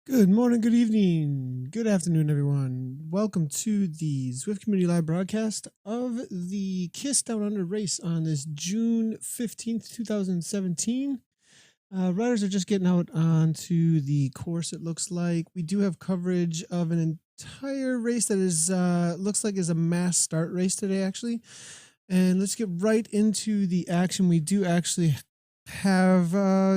Good morning, good evening, good afternoon, everyone. Welcome to the Zwift Community Live broadcast of the Kiss Down Under race on this June 15th, 2017. Riders are just getting out onto the course, it looks like. We do have coverage of an entire race that is looks like is a mass start race today, actually. And let's get right into the action. We do actually have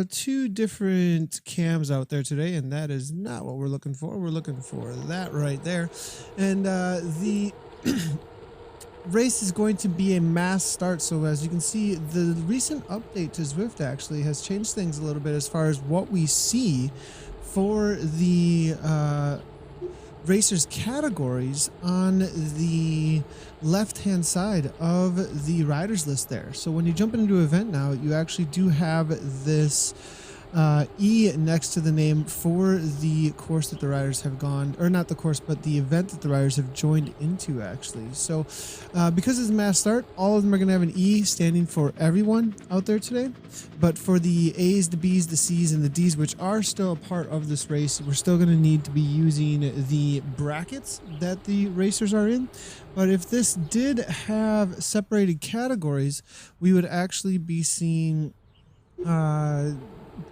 two different cams out there today, and that is not what we're looking for. We're looking for that right there. And the race is going to be a mass start. So as you can see, the recent update to Zwift actually has changed things a little bit as far as what we see for the racers categories on the left hand side of the riders list there. So when you jump into event now, you actually do have this E next to the name for the course that the riders have gone, or not the course, but the event that the riders have joined into actually. So because it's a mass start, all of them are going to have an E standing for everyone out there today. But for the A's, the B's, the C's, and the D's, which are still a part of this race, we're still going to need to be using the brackets that the racers are in. But if this did have separated categories, we would actually be seeing A,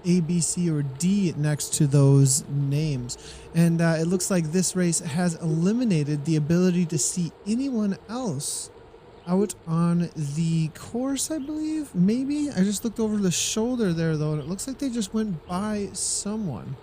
B, C, or D next to those names. And it looks like this race has eliminated the ability to see anyone else out on the course, I believe. Maybe. I just looked over the shoulder there, though, and it looks like they just went by someone.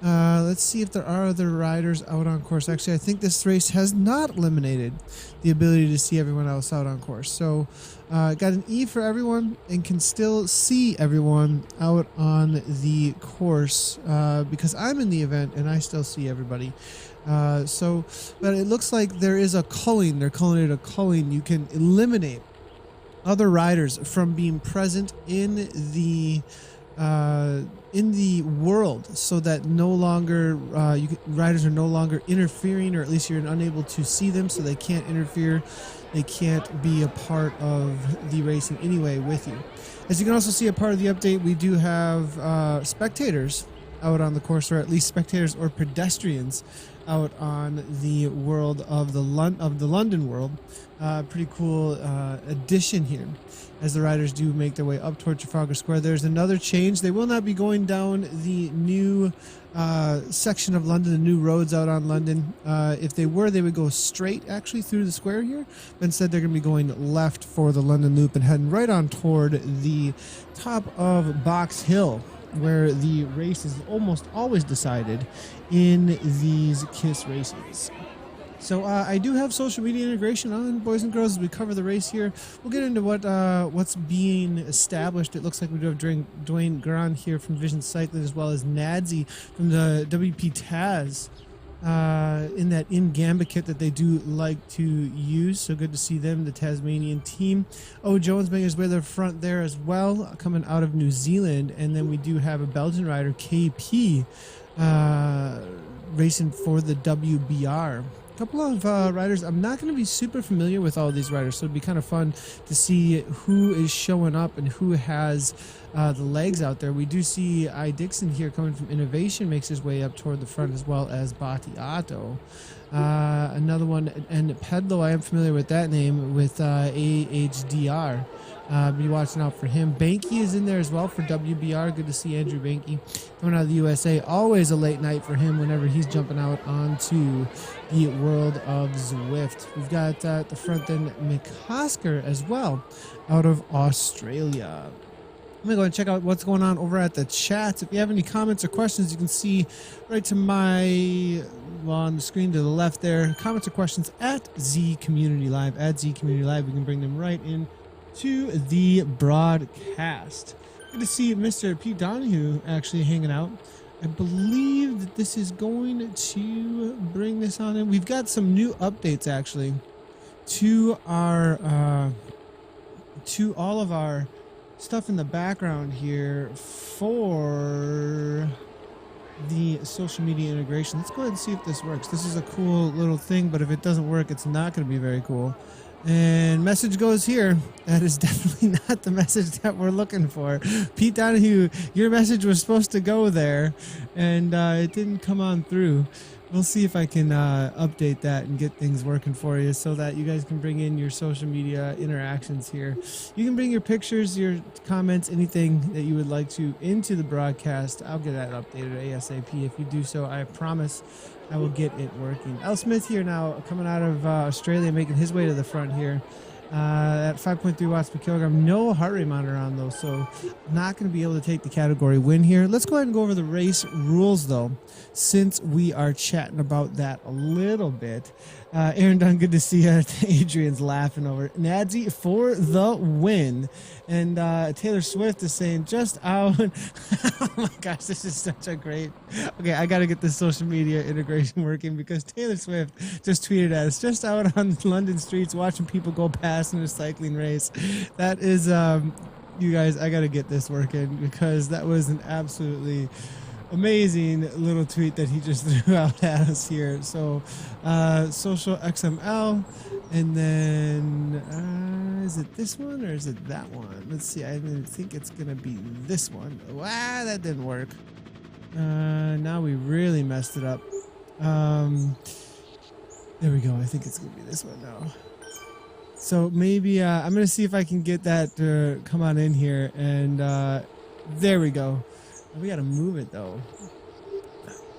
Let's see if there are other riders out on course. Actually, I think this race has not eliminated the ability to see everyone else out on course. So got an E for everyone and can still see everyone out on the course because I'm in the event and I still see everybody. But it looks like there is a culling. They're calling it a culling. You can eliminate other riders from being present in the world, so that no longer riders are no longer interfering, or at least you're unable to see them, so they can't interfere. They can't be a part of the race in any way with you. As you can also see, a part of the update, we do have spectators out on the course, or at least spectators or pedestrians out on the world of the London world. Pretty cool addition here as the riders do make their way up toward Trafalgar Square. There's another change. They will not be going down the new section of London, the new roads out on London. If they were, they would go straight actually through the square here, but instead they're going to be going left for the London Loop and heading right on toward the top of Box Hill, where the race is almost always decided in these KISS races. So I do have social media integration on, boys and girls, as we cover the race here. We'll get into what's being established. It looks like we do have Dwayne Grant here from Vision Cycling, as well as Nadsy from the WP Taz in that in-Gamba kit that they do like to use. So good to see them, the Tasmanian team. Oh, Jones making his way to the front there as well, coming out of New Zealand. And then we do have a Belgian rider, KP, racing for the WBR. Couple of riders. I'm not going to be super familiar with all these riders, so it'd be kind of fun to see who is showing up and who has the legs out there. We do see I Dixon here coming from Innovation, makes his way up toward the front, as well as Battiato. Another one, and Pedlo, I am familiar with that name, with AHDR. Be watching out for him. Banky is in there as well for WBR. Good to see Andrew Banky coming out of the USA. Always a late night for him whenever he's jumping out onto the world of Zwift. We've got at the front then McCosker as well out of Australia. I'm going to go and check out what's going on over at the chat. If you have any comments or questions, you can see right to my, on the screen to the left there, comments or questions at Z Community Live. At Z Community Live, we can bring them right in to the broadcast. Good to see Mr. Pete Donahue actually hanging out. I believe that this is going to bring this on in. We've got some new updates actually to our to all of our stuff in the background here for the social media integration. Let's go ahead and see if this works. This is a cool little thing, but if it doesn't work, it's not going to be very cool. And message goes here. That is definitely not the message that we're looking for. Pete Donahue, your message was supposed to go there, and it didn't come on through. We'll see if I can update that and get things working for you so that you guys can bring in your social media interactions here. You can bring your pictures, your comments, anything that you would like to into the broadcast. I'll get that updated ASAP. If you do so, I promise I will get it working. Al Smith here now, coming out of Australia, making his way to the front here. At 5.3 watts per kilogram. No heart rate monitor on though, so not going to be able to take the category win here. Let's go ahead and go over the race rules though, since we are chatting about that a little bit. Aaron Dunn, good to see you. Adrian's laughing over it. Nadsy for the win. And Taylor Swift is saying just out. Oh my gosh, this is such a great. Okay, I got to get this social media integration working because Taylor Swift just tweeted at us, just out on London streets watching people go past in a cycling race. That is, you guys, I got to get this working because that was an absolutely amazing little tweet that he just threw out at us here. So social XML, and then is it this one or is it that one? Let's see. I think it's gonna be this one. Wow, that didn't work. Now we really messed it up. There we go. I think it's gonna be this one now. So maybe I'm gonna see if I can get that to come on in here, and there we go. We gotta move it though.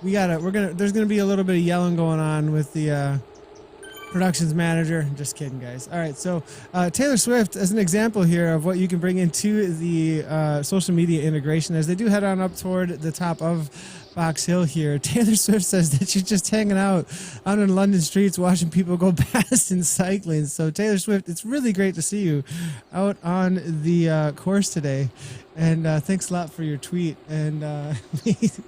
There's gonna be a little bit of yelling going on with the productions manager. Just kidding, guys. All right, so Taylor Swift as an example here of what you can bring into the social media integration as they do head on up toward the top of Box Hill here. Taylor Swift says that she's just hanging out in London streets watching people go past and cycling. So Taylor Swift, it's really great to see you out on the course today. And thanks a lot for your tweet. And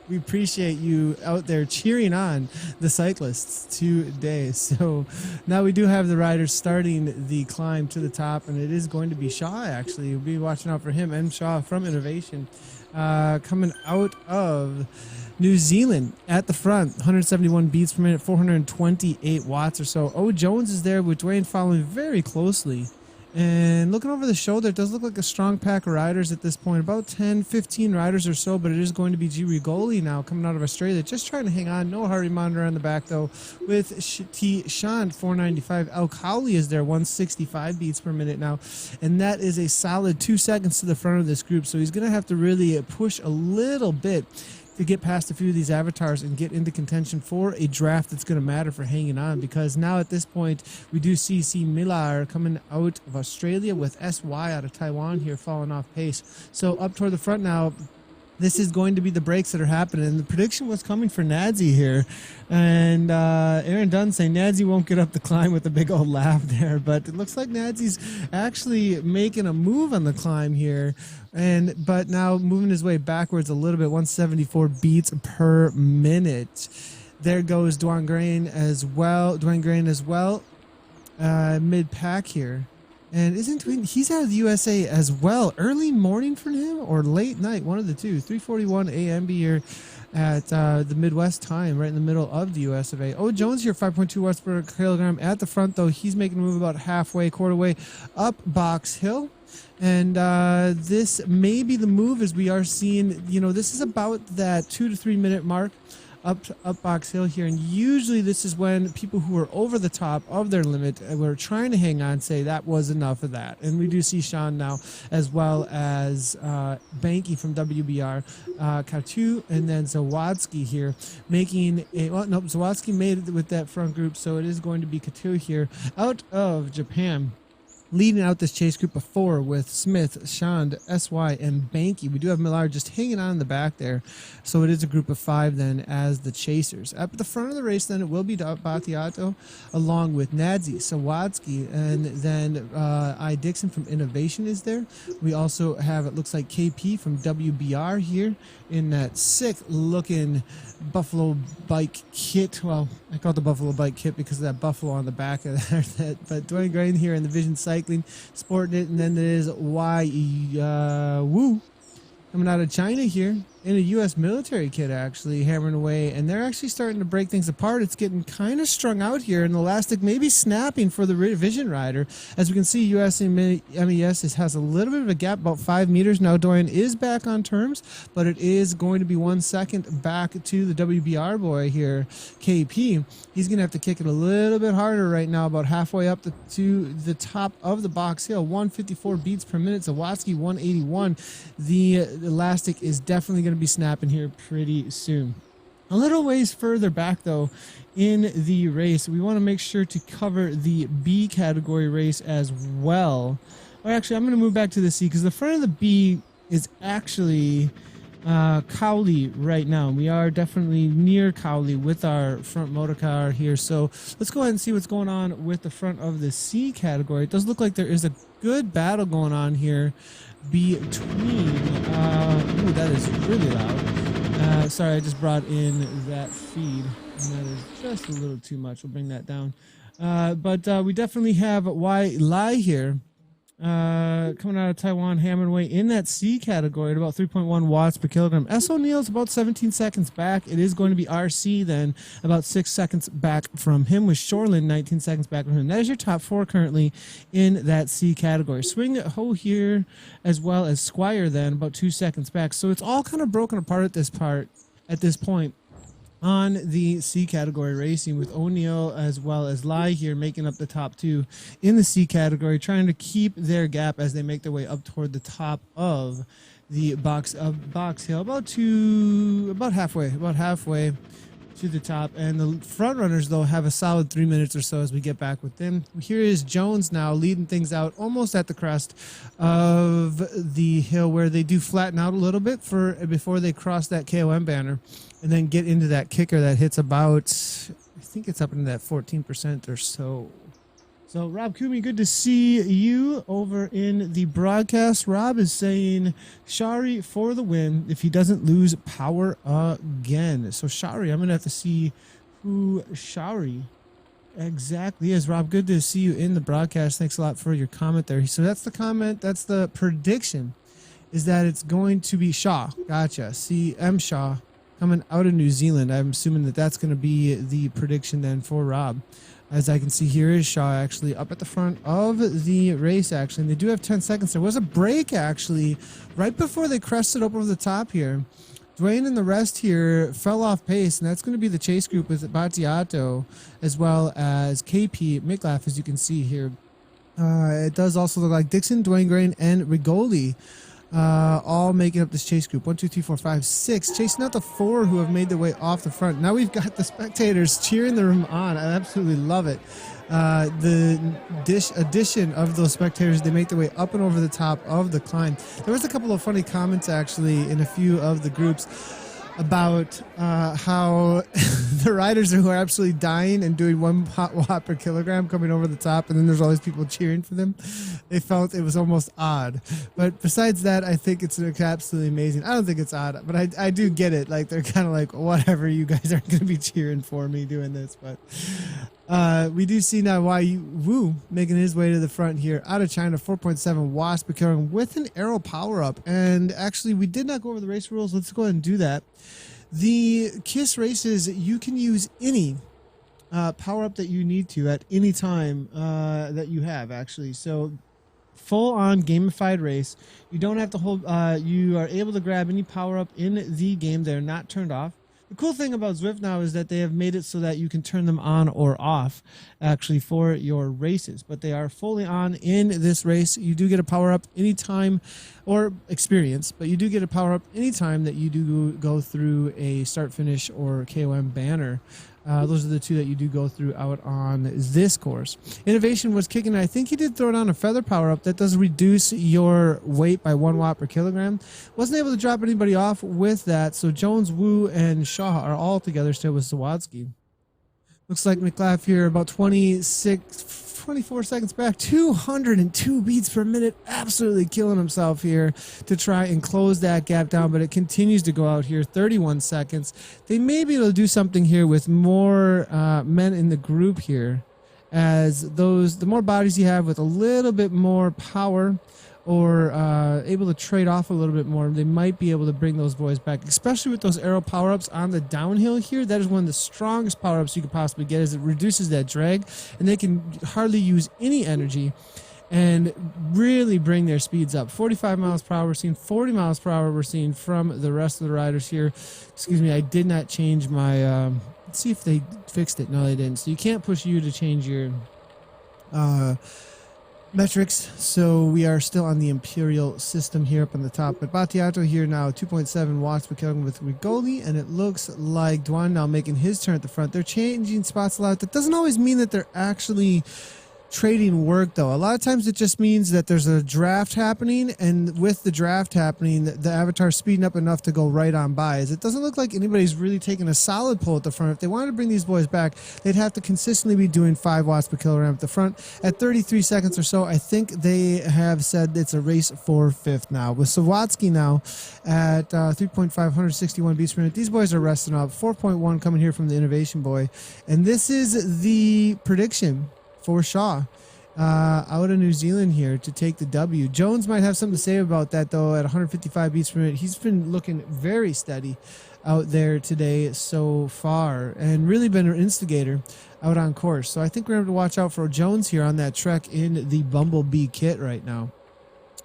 we appreciate you out there cheering on the cyclists today. So now we do have the riders starting the climb to the top. And it is going to be Shaw, actually. We'll be watching out for him and Shaw from Innovation coming out of New Zealand at the front. 171 beats per minute, 428 watts or so. O. Jones is there with Dwayne following very closely. And looking over the shoulder, it does look like a strong pack of riders at this point. About 10, 15 riders or so, but it is going to be G. Rigoli now coming out of Australia. Just trying to hang on. No heart rate monitor on the back, though, with T. Shand, 495. Al Khali is there, 165 beats per minute now. And that is a solid 2 seconds to the front of this group. So he's going to have to really push a little bit to get past a few of these avatars and get into contention for a draft that's going to matter for hanging on, because now at this point we do see C. Millar coming out of Australia with SY out of Taiwan here falling off pace. So up toward the front now, this is going to be the breaks that are happening. And the prediction was coming for Nadsy here. And Aaron Dunn saying Nadsy won't get up the climb with a big old laugh there. But it looks like Nadsy's actually making a move on the climb here. But now moving his way backwards a little bit, 174 beats per minute. There goes Dwayne Grain as well. Mid-pack here. And he's out of the USA as well. Early morning for him or late night, one of the two. 3:41 a.m. here at the Midwest time, right in the middle of the US of A. O. Jones here, 5.2 watts per kilogram at the front, though. He's making a move about halfway, quarter way up Box Hill. And this may be the move as we are seeing, this is about that 2 to 3 minute mark up Box Hill here. And usually this is when people who are over the top of their limit were trying to hang on say that was enough of that. And we do see Sean now, as well as Banky from WBR, Katu, and then Zawadzki here making Zawadzki made it with that front group, so it is going to be Katu here out of Japan, leading out this chase group of 4 with Smith, Shand, SY, and Banky. We do have Millar just hanging on in the back there. So it is a group of 5 then as the chasers. Up at the front of the race then it will be Battiato along with Nadsy, Zawadzki, and then I. Dixon from Innovation is there. We also have, it looks like KP from WBR here in that sick looking Buffalo bike kit. Well, I call it the Buffalo bike kit because of that buffalo on the back of that. But Dwayne Grain here in the Vision Cycling sporting it. And then there's Wu coming out of China here. in a U.S. military kit, actually, hammering away, and they're actually starting to break things apart. It's getting kind of strung out here, and the elastic maybe snapping for the Vision Rider. As we can see, U.S. MES has a little bit of a gap, about 5 meters. Now, Dorian is back on terms, but it is going to be 1 second back to the WBR boy here, KP. He's going to have to kick it a little bit harder right now, about halfway up to the top of the Box Hill. 154 beats per minute. Zawadzki 181. The elastic is definitely going to be snapping here pretty soon. A little ways further back though in the race, we want to make sure to cover the B category race as well. Or actually, I'm going to move back to the C because the front of the B is actually Cowley right now. We are definitely near Cowley with our front motor car here. So let's go ahead and see what's going on with the front of the C category. It does look like there is a good battle going on here between ooh, that is really loud. Sorry, I just brought in that feed, and that is just a little too much. We'll bring that down. But we definitely have Y Lai here, coming out of Taiwan, hammering away in that C category at about 3.1 watts per kilogram. S. O'Neill is about 17 seconds back. It is going to be RC then, about 6 seconds back from him, with Shoreland 19 seconds back from him. That is your top 4 currently in that C category. Swing Ho here, as well as Squire then, about 2 seconds back. So it's all kind of broken apart at this point on the C category racing, with O'Neill as well as Lai here making up the top 2 in the C category, trying to keep their gap as they make their way up toward the top of the Box Hill, about halfway to the top. And the front runners though have a solid 3 minutes or so as we get back with them. Here is Jones now leading things out almost at the crest of the hill, where they do flatten out a little bit before they cross that KOM banner and then get into that kicker that hits about, I think it's up into that 14% or so. So Rob Kumi, good to see you over in the broadcast. Rob is saying Shari for the win if he doesn't lose power again. So Shari, I'm going to have to see who Shari exactly is. Rob, good to see you in the broadcast. Thanks a lot for your comment there. So that's the comment. That's the prediction, is that it's going to be Shaw. Gotcha. CM Shaw coming out of New Zealand. I'm assuming that that's going to be the prediction then for Rob. As I can see, here is Shaw actually up at the front of the race, actually. And they do have 10 seconds. There was a break, actually, right before they crested up over the top here. Dwayne and the rest here fell off pace, and that's going to be the chase group with Battiato as well as KP Micklaf, as you can see here. It does also look like Dixon, Dwayne Grain, and Rigoli all making up this chase group. 1, 2, 3, 4, 5, 6. Chasing out the 4 who have made their way off the front. Now we've got the spectators cheering the room on. I absolutely love it. The addition of those spectators, they make their way up and over the top of the climb. There was a couple of funny comments actually in a few of the groups about how the riders who are absolutely dying and doing 1 hot watt per kilogram coming over the top, and then there's all these people cheering for them. They felt it was almost odd. But besides that, I think it's absolutely amazing. I don't think it's odd, but I do get it. Like, they're kind of like, whatever, you guys aren't going to be cheering for me doing this. But we do see now Wu making his way to the front here out of China, 4.7 watts per kilogram with an aero power up. And actually, we did not go over the race rules. Let's go ahead and do that. The KISS races, you can use any power up that you need to at any time that you have, actually. So full on gamified race, you don't have to hold, you are able to grab any power up in the game. They're not turned off. The cool thing about Zwift now is that they have made it so that you can turn them on or off actually for your races, but they are fully on in this race. You do get a power up anytime, or experience, but you do get a power up anytime that you do go through a start finish or KOM banner. Those are the 2 that you do go through out on this course. Innovation was kicking. I think he did throw down a feather power up that does reduce your weight by 1 watt per kilogram. Wasn't able to drop anybody off with that. So Jones, Wu, and Shaw are all together still with Zawadzki. Looks like Micklaf here about 24 seconds back, 202 beats per minute, absolutely killing himself here to try and close that gap down, but it continues to go out here, 31 seconds. They may be able to do something here with more men in the group here, as the more bodies you have with a little bit more power or able to trade off a little bit more, they might be able to bring those boys back, especially with those arrow power-ups on the downhill here. That is one of the strongest power-ups you could possibly get, as it reduces that drag, and they can hardly use any energy and really bring their speeds up. 45 miles per hour we're seeing, 40 miles per hour we're seeing from the rest of the riders here. Excuse me, I did not change my let's see if they fixed it. No, they didn't. So you can't push U to change your metrics, so we are still on the Imperial system here up on the top. But Battiato here now 2.7 watts per kilogram with Rigoli, and it looks like Dwan now making his turn at the front. They're changing spots a lot. That doesn't always mean that they're actually trading work, though. A lot of times it just means that there's a draft happening, and with the draft happening, the avatar's speeding up enough to go right on by. As it doesn't look like anybody's really taking a solid pull at the front. If they wanted to bring these boys back, they'd have to consistently be doing 5 watts per kilogram at the front. At 33 seconds or so, I think they have said it's a race for 5th now. With Sawatsky now at 3.5, 161 beats per minute. These boys are resting up. 4.1 coming here from the Innovation Boy. And this is the prediction for Shaw out of New Zealand here to take the W. Jones might have something to say about that, though, at 155 beats per minute. He's been looking very steady out there today so far, and really been an instigator out on course. So I think we're going to watch out for Jones here on that trek in the Bumblebee kit right now.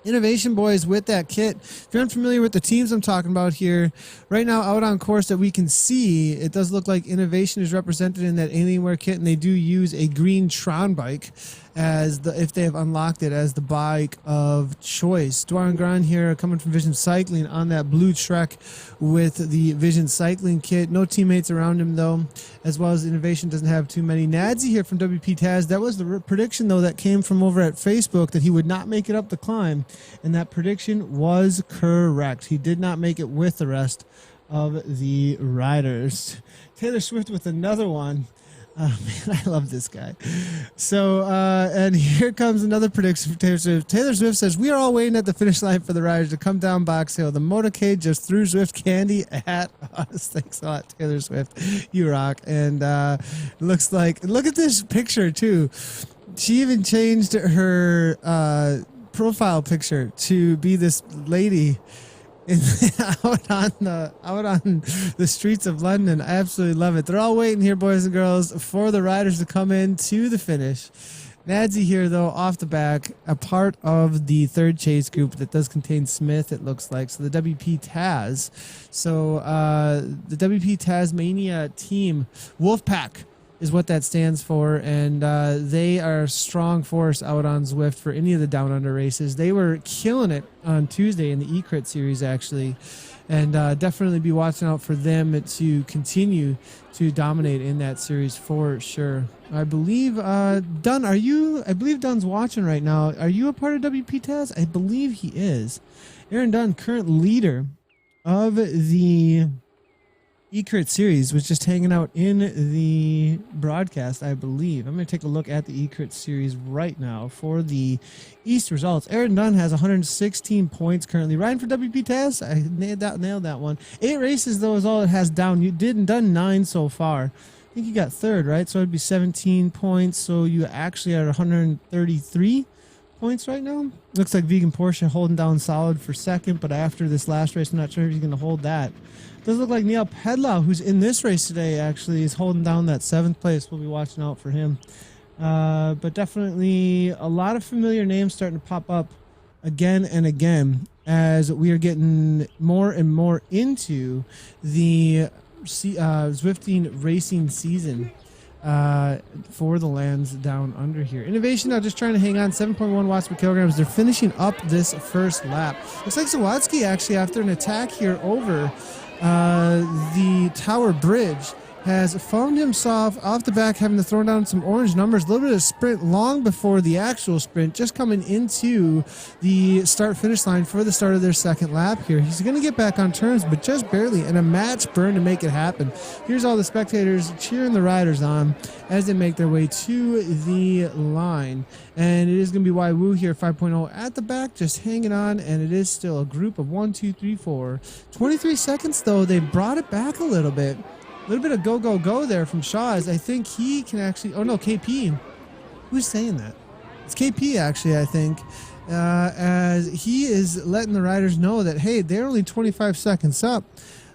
Innovation Boys with that kit. If you're unfamiliar with the teams I'm talking about here, right now out on course that we can see, it does look like Innovation is represented in that Alienware kit, and they do use a green Tron bike as if they have unlocked it as the bike of choice. Dwaran Grand here coming from Vision Cycling on that blue Trek with the Vision Cycling kit. No teammates around him, though, as well as Innovation doesn't have too many. Nadsy here from WP Taz. That was the prediction, though, that came from over at Facebook, that he would not make it up the climb, and that prediction was correct. He did not make it with the rest of the riders. Taylor Swift with another one. Oh, man, I love this guy. So, and here comes another prediction for Taylor Swift. Taylor Swift says, "We are all waiting at the finish line for the riders to come down Box Hill. The motorcade just threw Swift candy at us." Thanks a lot, Taylor Swift. You rock. And looks like, look at this picture, too. She even changed her profile picture to be this lady out on the streets of London. I absolutely love it. They're all waiting here, boys and girls, for the riders to come in to the finish. Nadsy here, though, off the back, a part of the third chase group that does contain Smith, it looks like. So the WP Taz. So the WP Tasmania team, Wolfpack is what that stands for, and they are a strong force out on Zwift for any of the Down Under races. They were killing it on Tuesday in the E-Crit series, actually, and definitely be watching out for them to continue to dominate in that series for sure. I believe Dunn, I believe Dunn's watching right now. Are you a part of WP Taz? I believe he is. Aaron Dunn, current leader of the E-Crit series, was just hanging out in the broadcast, I believe. I'm going to take a look at the E-Crit series right now for the East results. Aaron Dunn has 116 points currently. Riding for WP Taz, I nailed that one. 8 races, though, is all it has down. You done 9 so far. I think you got third, right? So it'd be 17 points. So you actually are 133 points right now. Looks like Vegan Porsche holding down solid for second, but after this last race, I'm not sure if he's going to hold that. Does look like Neil Pedlau, who's in this race today, actually is holding down that 7th place. We'll be watching out for him. But definitely a lot of familiar names starting to pop up again and again as we are getting more and more into the Zwifting racing season for the lands down under here. Innovation now just trying to hang on, 7.1 watts per kilogram. They're finishing up this first lap. Looks like Sawatsky, actually, after an attack here over the Tower Bridge, has found himself off the back having to throw down some orange numbers. A little bit of sprint long before the actual sprint, just coming into the start-finish line for the start of their second lap here. He's going to get back on turns, but just barely, and a match burn to make it happen. Here's all the spectators cheering the riders on as they make their way to the line. And it is going to be Waiwu here, 5.0 at the back, just hanging on, and it is still a group of 1, 2, 3, 4. 23 seconds, though. They brought it back a little bit. A little bit of go there from Shaw, as I think he can actually... Oh, no, KP. Who's saying that? It's KP, actually, I think. as he is letting the riders know that, hey, they're only 25 seconds up.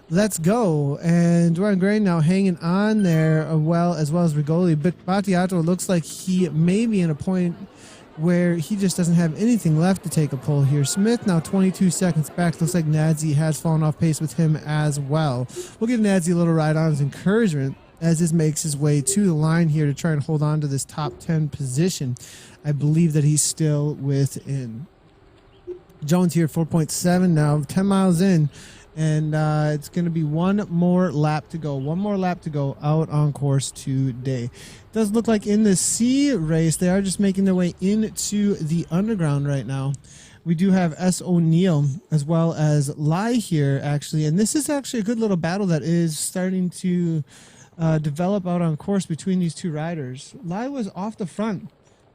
Let's go. And Dorian Gray now hanging on there as well as Rigoli. But Battiato looks like he may be in a point where he just doesn't have anything left to take a pull here. Smith now 22 seconds back. Looks like Nadsy has fallen off pace with him as well. We'll give Nadsy a little ride on his encouragement as this makes his way to the line here to try and hold on to this top 10 position. I believe that he's still within. Jones here 4.7 now, 10 miles in. And it's going to be one more lap to go. One more lap to go out on course today. Does look like in the C race, they are just making their way into the underground right now. We do have S. O'Neill as well as Lai here, actually. And this is actually a good little battle that is starting to develop out on course between these two riders. Lai was off the front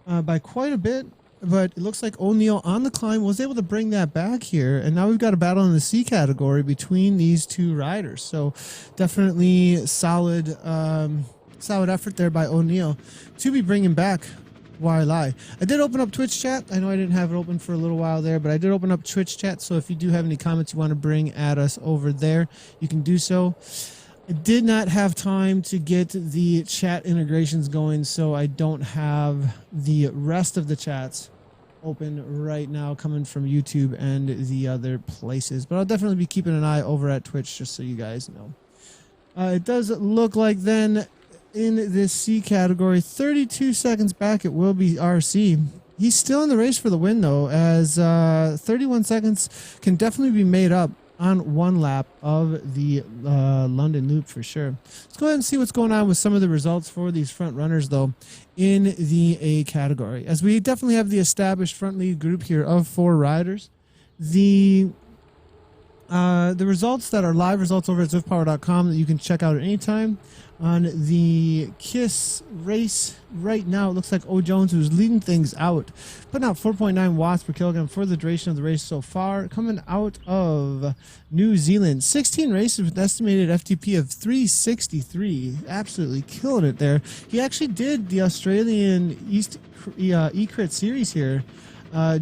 by quite a bit. But it looks like O'Neill on the climb was able to bring that back here. And now we've got a battle in the C category between these two riders. So definitely solid effort there by O'Neill to be bringing back Lai. I did open up Twitch chat. I know I didn't have it open for a little while there, but I did open up Twitch chat. So if you do have any comments you want to bring at us over there, you can do so. I did not have time to get the chat integrations going, so I don't have the rest of the chats open right now coming from YouTube and the other places. But I'll definitely be keeping an eye over at Twitch just so you guys know. It does look like then in this C category, 32 seconds back, it will be RC. He's still in the race for the win, though, as 31 seconds can definitely be made up on one lap of the London Loop for sure. Let's go ahead and see what's going on with some of the results for these front runners, though, in the A category. As we definitely have the established front lead group here of 4 riders. The results that are live results over at ZwiftPower.com that you can check out at any time. On the KISS race right now, it looks like O. Jones, who's leading things out, putting out 4.9 watts per kilogram for the duration of the race so far. Coming out of New Zealand, 16 races with estimated FTP of 363. Absolutely killing it there. He actually did the Australian eCrit series here.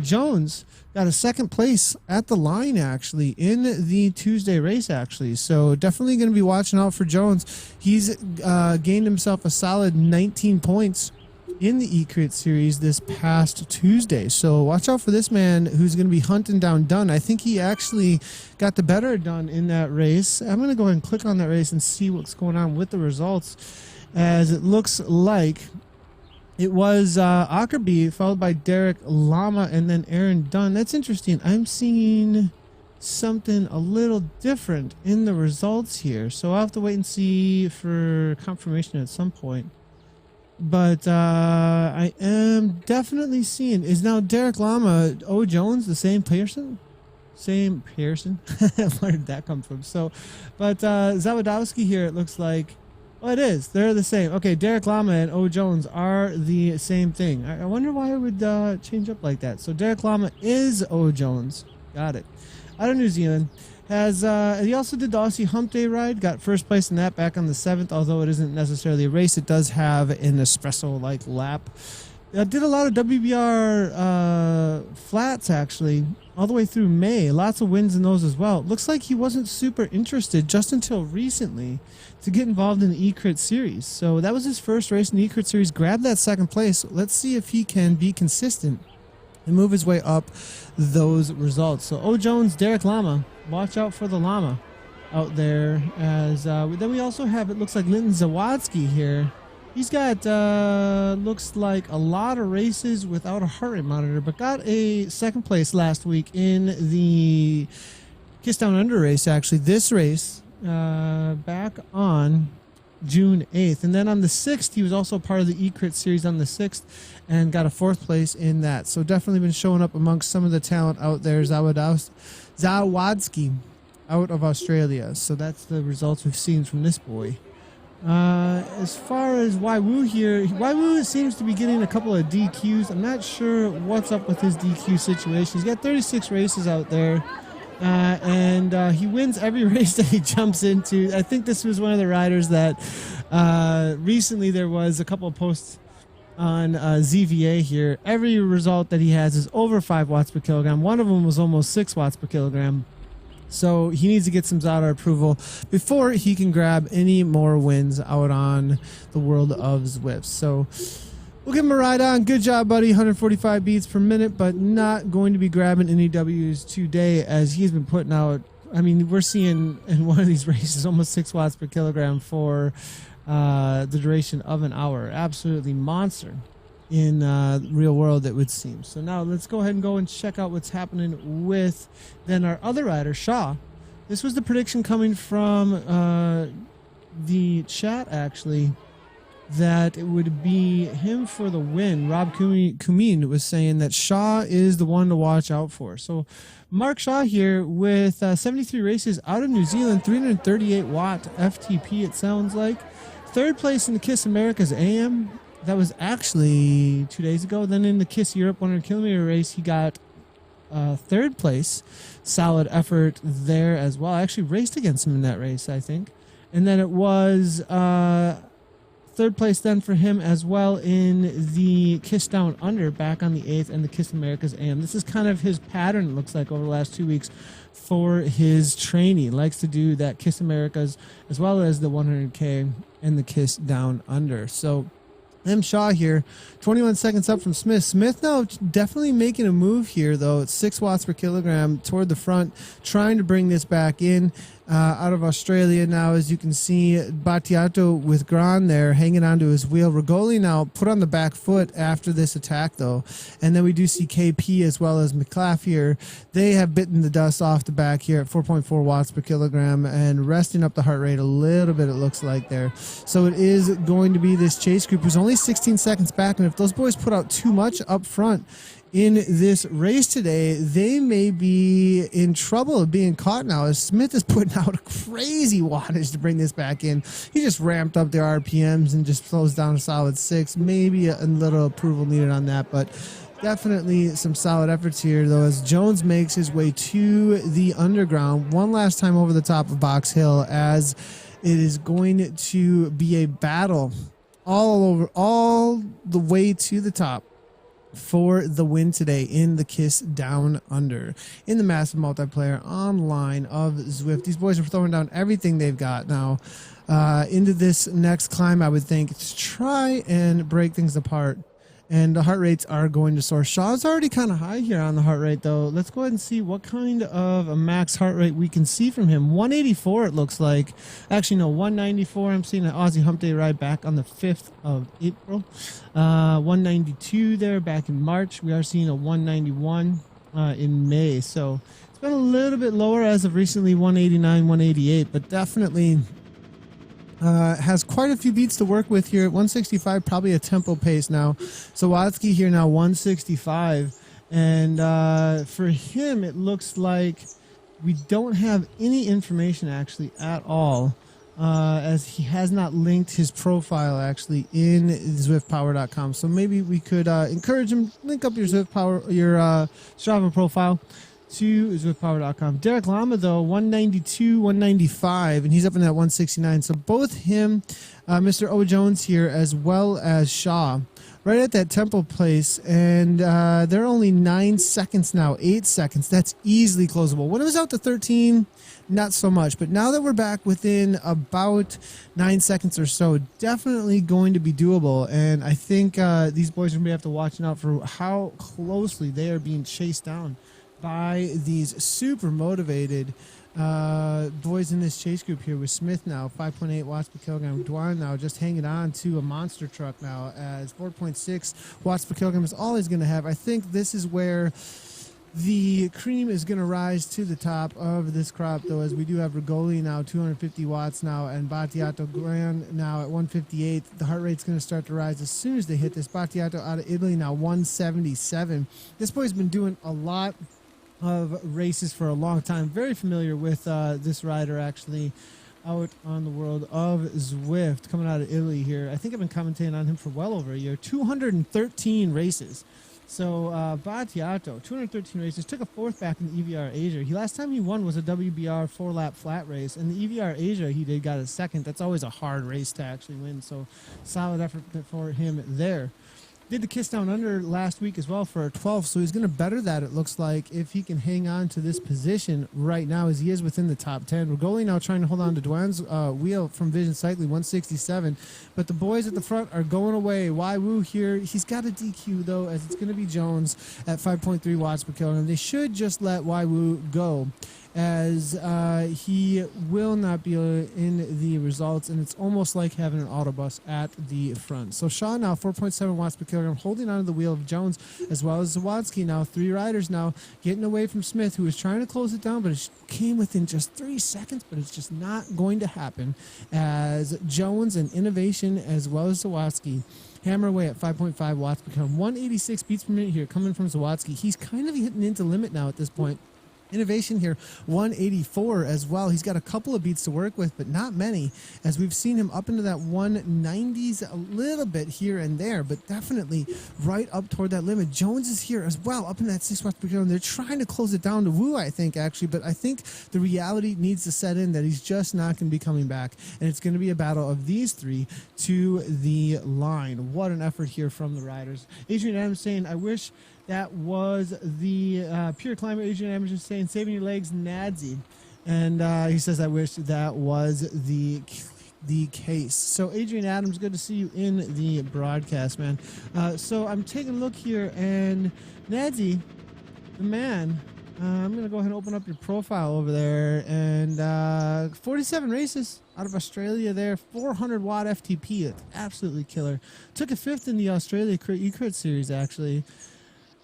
Jones got a second place at the line, actually, in the Tuesday race, actually. So definitely going to be watching out for Jones. He's gained himself a solid 19 points in the eCrit series this past Tuesday. So watch out for this man who's going to be hunting down Dunn. I think he actually got the better of Dunn in that race. I'm going to go ahead and click on that race and see what's going on with the results, as it looks like it was Ackerby followed by Derek Lama and then Aaron Dunn. That's interesting. I'm seeing something a little different in the results here. So I'll have to wait and see for confirmation at some point. But I am definitely seeing, is now Derek Lama, O. Jones, the same person? Same Pearson? Where did that come from? So, but Zawodowski here, it looks like, oh, it is. They're the same. Okay, Derek Lama and O. Jones are the same thing. I wonder why it would change up like that. So Derek Lama is O. Jones. Got it. Out of New Zealand. He also did the Aussie Hump Day ride. Got first place in that back on the 7th. Although it isn't necessarily a race, it does have an espresso-like lap. Did a lot of WBR flats, actually, all the way through May. Lots of wins in those as well. Looks like he wasn't super interested just until recently to get involved in the eCrit series. So that was his first race in the eCrit series. Grabbed that second place. Let's see if he can be consistent and move his way up those results. So O. Jones, Derek Lama. Watch out for the Llama out there. As then we also have, it looks like Linton Zawadzki here. He's got, looks like a lot of races without a heart rate monitor, but got a second place last week in the Kiss Down Under race, actually. This race, back on June 8th. And then on the 6th, he was also part of the eCrit series on the 6th and got a 4th place in that. So definitely been showing up amongst some of the talent out there. Zawadzki out of Australia. So that's the results we've seen from this boy. As far as Waiwu here, Waiwu seems to be getting a couple of DQs. I'm not sure what's up with his DQ situation. He's got 36 races out there, and he wins every race that he jumps into. I think this was one of the riders that recently there was a couple of posts on ZVA here. Every result that he has is over 5 watts per kilogram. One of them was almost 6 watts per kilogram. So he needs to get some Zada approval before he can grab any more wins out on the world of Zwift. So we'll give him a ride on. Good job, buddy. 145 beats per minute, but not going to be grabbing any W's today as he's been putting out. I mean, we're seeing in one of these races almost 6 watts per kilogram for the duration of an hour. Absolutely monster in real world, it would seem. So now let's go ahead and go and check out what's happening with then our other rider, Shaw. This was the prediction coming from the chat, actually, that it would be him for the win. Rob Kumin was saying that Shaw is the one to watch out for. So Mark Shaw here with 73 races out of New Zealand, 338 watt FTP, it sounds like. Third place in the KISS Americas AM. That was actually 2 days ago. Then in the KISS Europe 100 kilometer race, he got third place. Solid effort there as well. I actually raced against him in that race, I think. And then it was third place then for him as well in the KISS Down Under back on the 8th and the KISS Americas AM. This is kind of his pattern, it looks like, over the last 2 weeks for his training. He likes to do that KISS Americas as well as the 100K and the KISS Down Under. So M. Shaw here, 21 seconds up from Smith. Smith now definitely making a move here, though. It's 6 watts per kilogram toward the front, trying to bring this back in out of Australia now. As you can see, Battiato with Gran there hanging onto his wheel. Rigoli now put on the back foot after this attack, though. And then we do see KP as well as McClaff here. They have bitten the dust off the back here at 4.4 watts per kilogram and resting up the heart rate a little bit, it looks like there. So it is going to be this chase group who's only 16 seconds back, and if those boys put out too much up front in this race today, they may be in trouble of being caught now, as Smith is putting out a crazy wattage to bring this back in. He just ramped up their RPMs and just slows down a solid 6. Maybe a little approval needed on that, but definitely some solid efforts here, though, as Jones makes his way to the underground one last time over the top of Box Hill, as it is going to be a battle all the way to the top for the win today in the KISS Down Under in the massive multiplayer online of Zwift. These boys are throwing down everything they've got now into this next climb, I would think, to try and break things apart. And the heart rates are going to soar. Shaw's already kind of high here on the heart rate, though. Let's go ahead and see what kind of a max heart rate we can see from him. 184, it looks like. Actually, no, 194. I'm seeing an Aussie Hump Day ride back on the 5th of April. 192 there back in March. We are seeing a 191 in May. So it's been a little bit lower as of recently, 189, 188, but definitely has quite a few beats to work with here at 165, probably a tempo pace now. Sawatsky here now 165, and for him it looks like we don't have any information actually at all, as he has not linked his profile actually in zwiftpower.com. So maybe we could encourage him, link up your Strava profile to zwiftpower.com. Derek Lama, though, 192, 195, and he's up in that 169. So both him, Mr. O. Jones here, as well as Shaw, right at that tempo place, and they're only 9 seconds now, 8 seconds. That's easily closable. When it was out to 13, not so much, but now that we're back within about 9 seconds or so, definitely going to be doable. And I think these boys are going to have to watch out for how closely they are being chased down by these super motivated boys in this chase group here, with Smith now 5.8 watts per kilogram. Dwan now just hanging on to a monster truck now, as 4.6 watts per kilogram is all he's going to have. I think this is where the cream is going to rise to the top of this crop, though, as we do have Rigoli now 250 watts now, and Battiato Gran now at 158. The heart rate's going to start to rise as soon as they hit this. Battiato out of Italy now 177. This boy's been doing a lot of races for a long time. Very familiar with this rider, actually, out on the world of Zwift, coming out of Italy here. I think I've been commentating on him for well over a year. 213 races. So Battiato, 213 races, took a 4th back in the EVR Asia. Last time he won was a WBR 4-lap flat race, and the EVR Asia he got a 2nd. That's always a hard race to actually win, so solid effort for him there. Did the Kiss Down Under last week as well for a 12, so he's going to better that, it looks like, if he can hang on to this position right now as he is within the top 10. Rigoli now trying to hold on to Dwan's wheel from Vision Cycling, 167. But the boys at the front are going away. Waiwu here, he's got a DQ, though, as it's going to be Jones at 5.3 watts per kilogram. They should just let Waiwu go, as he will not be in the results, and it's almost like having an autobus at the front. So Shaw now 4.7 watts per kilogram, holding onto the wheel of Jones, as well as Zawadzki now. 3 riders now getting away from Smith, who was trying to close it down, but it came within just 3 seconds, but it's just not going to happen, as Jones and Innovation, as well as Zawadzki, hammer away at 5.5 watts per kilogram. 186 beats per minute here coming from Zawadzki. He's kind of hitting into limit now at this point. Innovation here, 184 as well. He's got a couple of beats to work with, but not many, as we've seen him up into that 190s a little bit here and there, but definitely right up toward that limit. Jones is here as well, up in that 6 watts per kilogram. They're trying to close it down to Wu, I think, actually, but I think the reality needs to set in that he's just not going to be coming back, and it's going to be a battle of these 3 to the line. What an effort here from the riders. Adrian Adams saying, I wish that was the Pure Climber. Adrian Adams is saying, saving your legs, Nadsy. And he says, I wish that was the case. So Adrian Adams, good to see you in the broadcast, man. So I'm taking a look here, and Nadsy, the man, I'm going to go ahead and open up your profile over there. And 47 races out of Australia there, 400 watt FTP. It's absolutely killer. Took a 5th in the Australia E-Crit Series, actually.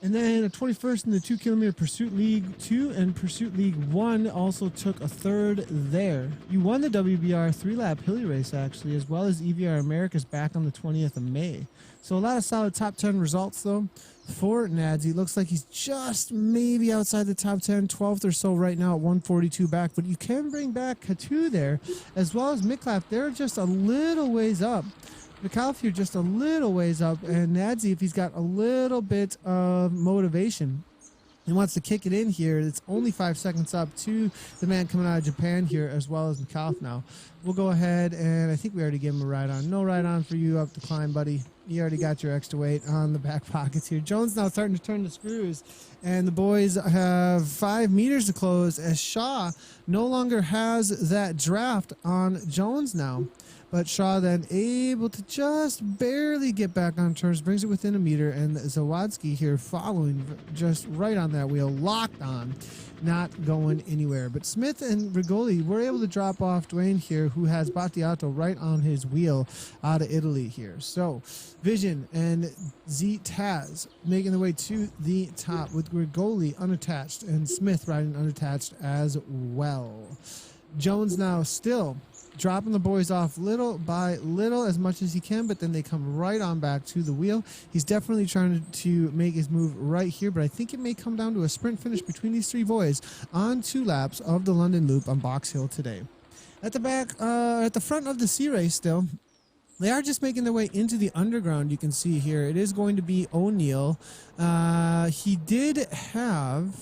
And then a 21st in the 2 kilometer Pursuit League 2 and Pursuit League 1, also took a 3rd there. You won the WBR 3-lap Hilly race, actually, as well as EVR Americas back on the 20th of May. So a lot of solid top 10 results, though, for Nadsy. Looks like he's just maybe outside the top 10, 12th or so right now at 142 back. But you can bring back Katu there, as well as Micklap. They're just a little ways up. McAuliffe just a little ways up, and Nadsy, if he's got a little bit of motivation, he wants to kick it in here. It's only 5 seconds up to the man coming out of Japan here, as well as McAuliffe now. We'll go ahead, and I think we already gave him a ride on. No ride on for you up the climb, buddy. You already got your extra weight on the back pockets here. Jones now starting to turn the screws, and the boys have 5 meters to close, as Shaw no longer has that draft on Jones now. But Shaw then able to just barely get back on turns, brings it within a meter, and Zawadzki here following just right on that wheel, locked on, not going anywhere. But Smith and Rigoli were able to drop off Dwayne here, who has Battiato right on his wheel out of Italy here. So Vision and Z Taz making their way to the top, with Rigoli unattached and Smith riding unattached as well. Jones now still dropping the boys off little by little as much as he can, but then they come right on back to the wheel. He's definitely trying to make his move right here, but I think it may come down to a sprint finish between these 3 boys on 2 laps of the London Loop on Box Hill today. At the back, at the front of the C race still, they are just making their way into the underground. You can see here it is going to be O'Neill. He did have,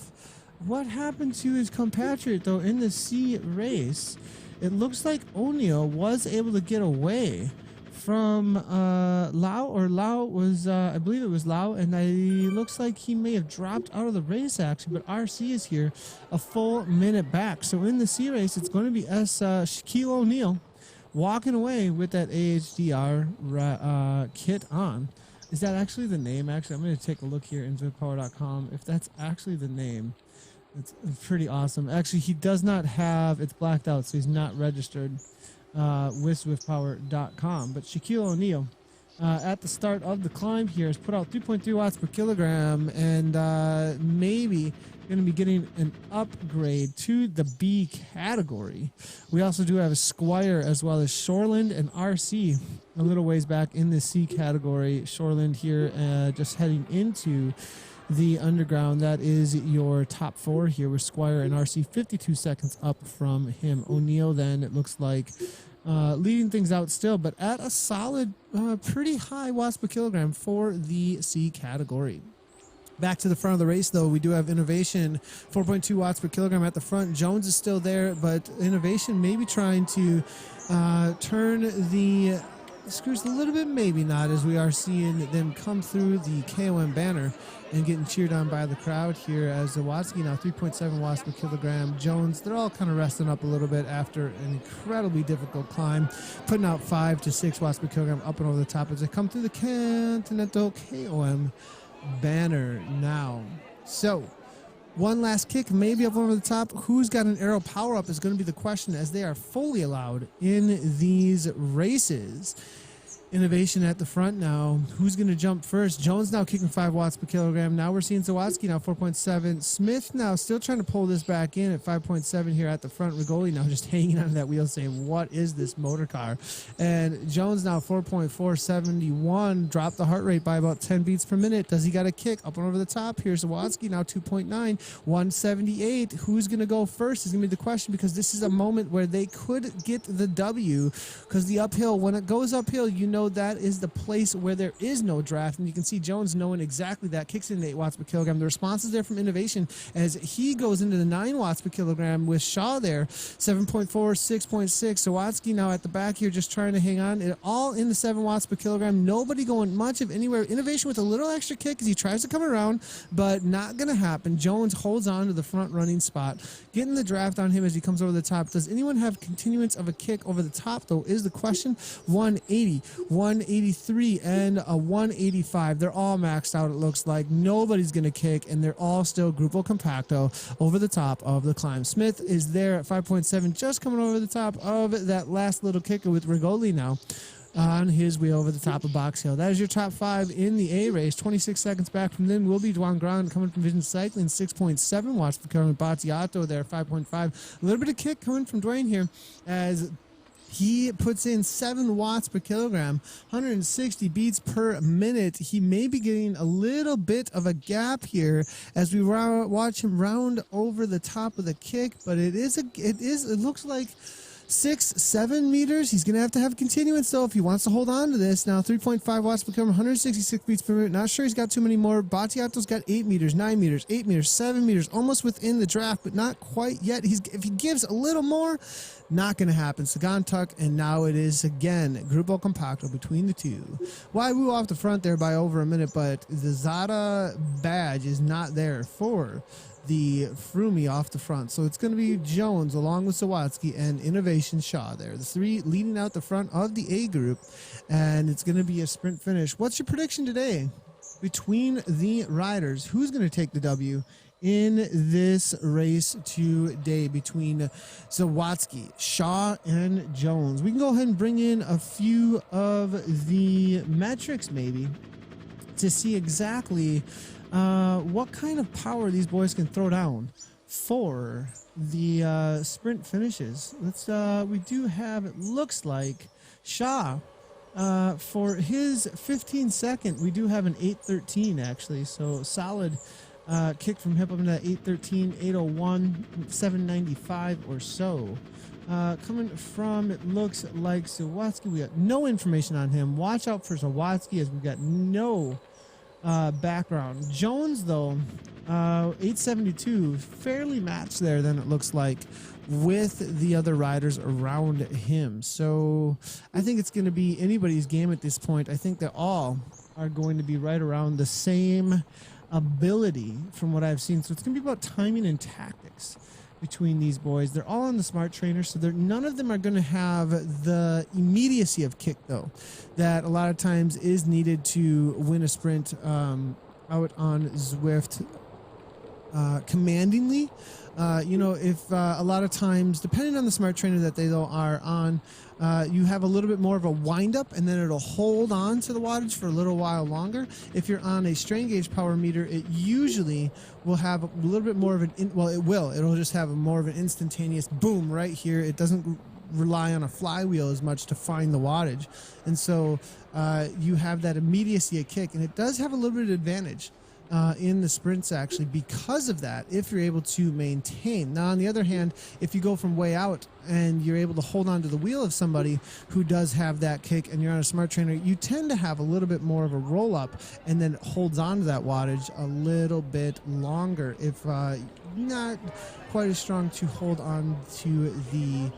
what happened to his compatriot though in the C race? It looks like O'Neill was able to get away from Lau, or Lau was, I believe it was Lau, and it looks like he may have dropped out of the race actually, but RC is here a full minute back. So in the C race, it's going to be Shaquille O'Neal walking away with that AHDR kit on. Is that actually the name? Actually, I'm going to take a look here in ZwiftPower.com if that's actually the name. It's pretty awesome. Actually, he does not have, it's blacked out, so he's not registered with ZwiftPower.com. But Shaquille O'Neal, at the start of the climb here, has put out 3.3 watts per kilogram, and maybe going to be getting an upgrade to the B category. We also do have a Squire, as well as Shoreland and RC a little ways back in the C category. Shoreland here just heading into the underground. That is your top 4 here, with Squire and RC 52 seconds up from him. O'Neill then, it looks like, leading things out still, but at a solid, pretty high watts per kilogram for the C category. Back to the front of the race, though, we do have Innovation, 4.2 watts per kilogram at the front. Jones is still there, but Innovation maybe trying to turn the Screws a little bit, maybe not, as we are seeing them come through the KOM banner and getting cheered on by the crowd here as Zawadzki now 3.7 watts per kilogram. Jones, they're all kind of resting up a little bit after an incredibly difficult climb, putting out 5 to 6 watts per kilogram up and over the top as they come through the Continental KOM banner now. So, one last kick, maybe up over the top. Who's got an aero power-up is going to be the question, as they are fully allowed in these races. Innovation at the front now. Who's going to jump first? Jones now kicking 5 watts per kilogram. Now we're seeing Zawadzki now 4.7. Smith now still trying to pull this back in at 5.7 here at the front. Rigoli now just hanging on that wheel saying, what is this motor car? And Jones now 4.471. Dropped the heart rate by about 10 beats per minute. Does he got a kick up and over the top? Here's Zawadzki now 2.9. 178. Who's going to go first is going to be the question, because this is a moment where they could get the W, because the uphill, when it goes uphill, you know that is the place where there is no draft, and you can see Jones knowing exactly that, kicks in 8 watts per kilogram. The response is there from Innovation as he goes into the 9 watts per kilogram with Shaw there 7.4, 6.6. Zawadzki now at the back here just trying to hang on, it all in the 7 watts per kilogram. Nobody going much of anywhere. Innovation with a little extra kick as he tries to come around, but not gonna happen. Jones holds on to the front running spot, getting the draft on him as he comes over the top. Does anyone have continuance of a kick over the top though is the question. 180, 183, and a 185. They're all maxed out, it looks like. Nobody's going to kick, and they're all still Grupo Compacto over the top of the climb. Smith is there at 5.7, just coming over the top of that last little kicker with Rigoli now on his way over the top of Box Hill. That is your top 5 in the A race. 26 seconds back from them will be Duan Grand coming from Vision Cycling, 6.7 watts per kilogram. Battiato there, 5.5. A little bit of kick coming from Dwayne here as he puts in 7 watts per kilogram, 160 beats per minute. He may be getting a little bit of a gap here as we watch him round over the top of the kick, but it looks like 6-7 meters. He's going to have continuance though if he wants to hold on to this. Now 3.5 watts per kilogram, 166 beats per minute. Not sure he's got too many more. Battiato's got 8 meters, 9 meters, 8 meters, 7 meters, almost within the draft, but not quite yet. If he gives a little more, not going to happen. Sagan Tuck, and now it is again Grupo Compacto between the two. Waiwu off the front there by over a minute, but the Zada badge is not there for the Frumi off the front. So it's going to be Jones along with Zawadzki and Innovation Shaw there. The 3 leading out the front of the A group, and it's going to be a sprint finish. What's your prediction today between the riders? Who's going to take the W in this race today between Zawadzki, Shaw, and Jones? We can go ahead and bring in a few of the metrics maybe to see exactly what kind of power these boys can throw down for the sprint finishes. We do have, it looks like, Shaw for his 15-second. We do have an 8:13 actually, so solid kick from him up into that 8:13, 8:01, 7:95 or so. Coming from, it looks like Zawadzki. We got no information on him. Watch out for Zawadzki as we've got no background. Jones though, 8:72, fairly matched there then it looks like with the other riders around him. So I think it's going to be anybody's game at this point. I think that all are going to be right around the same ability from what I've seen. So it's going to be about timing and tactics between these boys. They're all on the smart trainer, so none of them are going to have the immediacy of kick though that a lot of times is needed to win a sprint out on Zwift commandingly. If a lot of times, depending on the smart trainer that they though are on, you have a little bit more of a wind up and then it'll hold on to the wattage for a little while longer. If you're on a strain gauge power meter, it usually will have a little bit more of it'll just have more of an instantaneous boom right here. It doesn't rely on a flywheel as much to find the wattage. And so you have that immediacy of kick, and it does have a little bit of advantage in the sprints actually because of that, if you're able to maintain. Now on the other hand, if you go from way out and you're able to hold on to the wheel of somebody who does have that kick and you're on a smart trainer, you tend to have a little bit more of a roll up and then holds on to that wattage a little bit longer if not quite as strong to hold on to the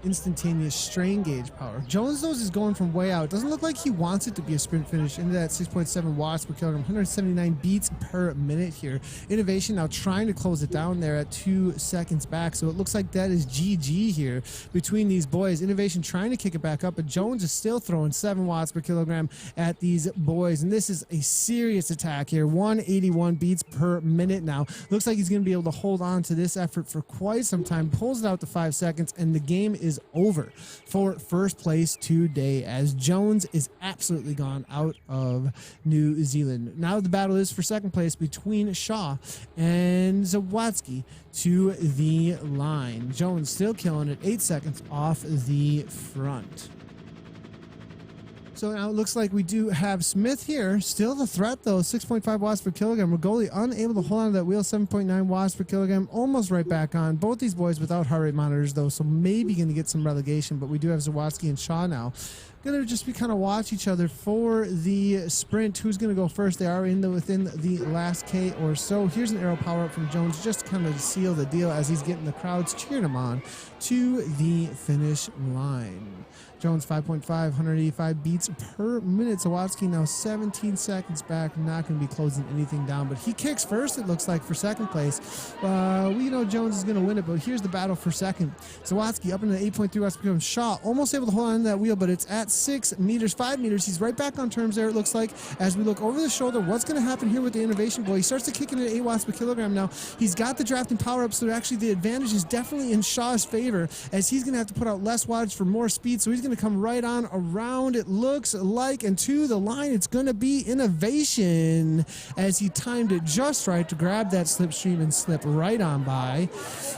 instantaneous strain gauge power. Jones, though, is going from way out. Doesn't look like he wants it to be a sprint finish into that 6.7 watts per kilogram, 179 beats per minute here. Innovation now trying to close it down there at 2 seconds back. So it looks like that is GG here between these boys. Innovation trying to kick it back up, but Jones is still throwing 7 watts per kilogram at these boys. And this is a serious attack here. 181 beats per minute now. Looks like he's going to be able to hold on to this effort for quite some time. Pulls it out to 5 seconds, and the game is over for first place today, as Jones is absolutely gone out of New Zealand. Now the battle is for second place between Shaw and Zawadzki to the line. Jones still killing it, 8 seconds off the front. So now it looks like we do have Smith here. Still the threat, though. 6.5 watts per kilogram. Rigoli unable to hold on to that wheel. 7.9 watts per kilogram. Almost right back on. Both these boys without heart rate monitors, though, so maybe going to get some relegation. But we do have Zawadzki and Shaw now. Going to just be kind of watch each other for the sprint. Who's going to go first? They are within the last K or so. Here's an arrow power up from Jones just to kind of seal the deal as he's getting the crowds cheering him on to the finish line. Jones 5.5, 185 beats per minute. Zawadzki now 17 seconds back, not going to be closing anything down, but he kicks first, it looks like, for second place. We know Jones is going to win it, but here's the battle for second. Zawadzki up into 8.3 watts per kilogram. Shaw almost able to hold on to that wheel, but it's at 6 meters, 5 meters. He's right back on terms there, it looks like. As we look over the shoulder, what's going to happen here with the innovation boy? He starts to kick in at 8 watts per kilogram now. He's got the drafting power up, so actually the advantage is definitely in Shaw's favor, as he's going to have to put out less wattage for more speed, so he's going to come right on around, it looks like, and to the line it's going to be Innovation, as he timed it just right to grab that slipstream and slip right on by.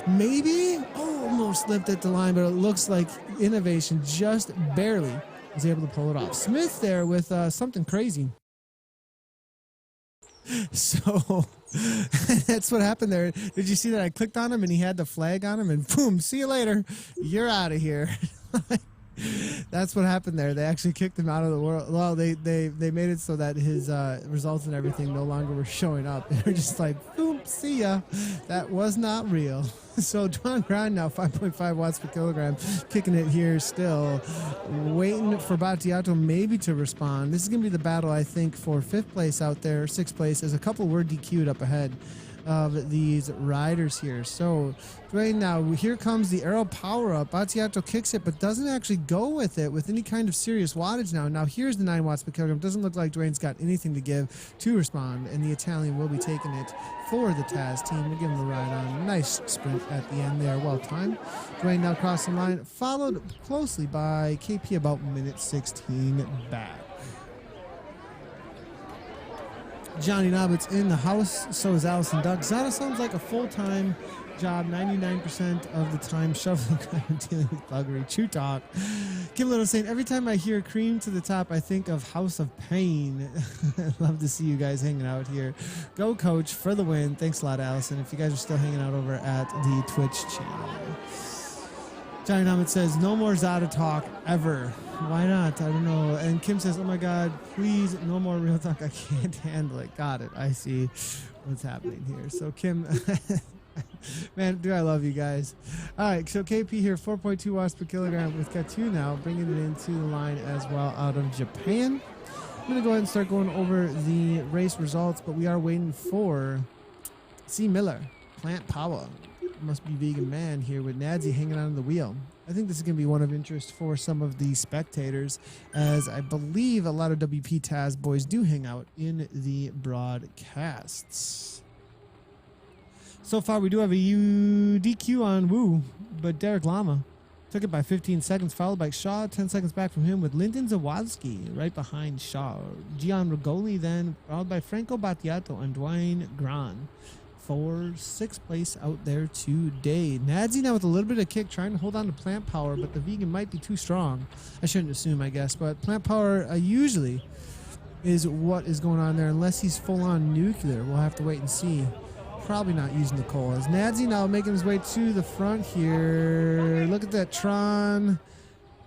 Maybe almost slipped at the line, but it looks like Innovation just barely was able to pull it off. Smith there with something crazy. So that's what happened there. Did you see that? I clicked on him and he had the flag on him, and boom, see you later, you're out of here. That's what happened there. They actually kicked him out of the world. Well, they made it so that his results and everything no longer were showing up. They were just like, boom, see ya. That was not real. So Dwan Grind now 5.5 watts per kilogram, kicking it here still, waiting for Battiato maybe to respond. This is going to be the battle, I think, for 5th place out there, 6th place, as a couple were DQ'd up ahead of these riders here. So Dwayne, now here comes the arrow power up. Battiato kicks it, but doesn't actually go with it with any kind of serious wattage now. Now here's the 9 watts per kilogram. Doesn't look like Dwayne's got anything to give to respond, and the Italian will be taking it for the Taz team. We'll give him the ride on. Nice sprint at the end there, well timed. Dwayne now crossing the line, followed closely by KP about minute 16 back. Johnny Nobbit's in the house, so is Allison Duck. Zada sounds like a full-time job, 99% of the time shoveling and dealing with buggery. True talk. Kim Little saying, every time I hear Cream to the Top, I think of House of Pain. Love to see you guys hanging out here. Go Coach for the win. Thanks a lot, Allison. If you guys are still hanging out over at the Twitch channel. Johnny Nobbit says, no more Zada talk ever. Why not? I don't know. And Kim says, oh my God, please, no more real talk. I can't handle it. Got it. I see what's happening here. So Kim, man, do I love you guys. All right, so KP here, 4.2 watts per kilogram with Katu now, bringing it into the line as well out of Japan. I'm going to go ahead and start going over the race results, but we are waiting for C. Miller, Plant Power. Must be Vegan Man here with Nadsy hanging on the wheel. I think this is going to be one of interest for some of the spectators, as I believe a lot of WP Taz boys do hang out in the broadcasts. So far, we do have a DQ on Wu, but Derek Lama took it by 15 seconds, followed by Shaw, 10 seconds back from him, with Lyndon Zawadzki right behind Shaw. Gian Rigoli then, followed by Franco Battiato and Dwayne Gran for 6th place out there today. Nadsy now with a little bit of kick, trying to hold on to Plant Power, but the vegan might be too strong. I shouldn't assume, I guess, but Plant Power usually is what is going on there, unless he's full-on nuclear. We'll have to wait and see. Probably not using the coal. As Nadsy now making his way to the front here. Look at that Tron.